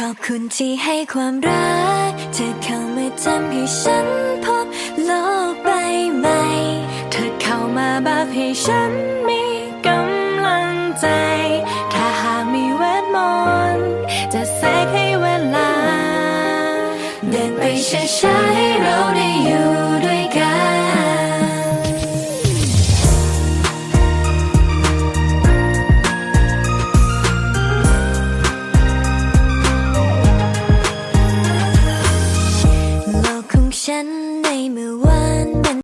อบคุณที่ให้ความรักเธอเข้ามาทำให้ฉันพบโลกใบใหม่เธอเข้ามาบอกให้ฉันมีกำลังใจถ้าหากมีเวทมนต์จะเสกให้เวลาเดินไปช้าๆให้เราได้อยู่ด้วยกัน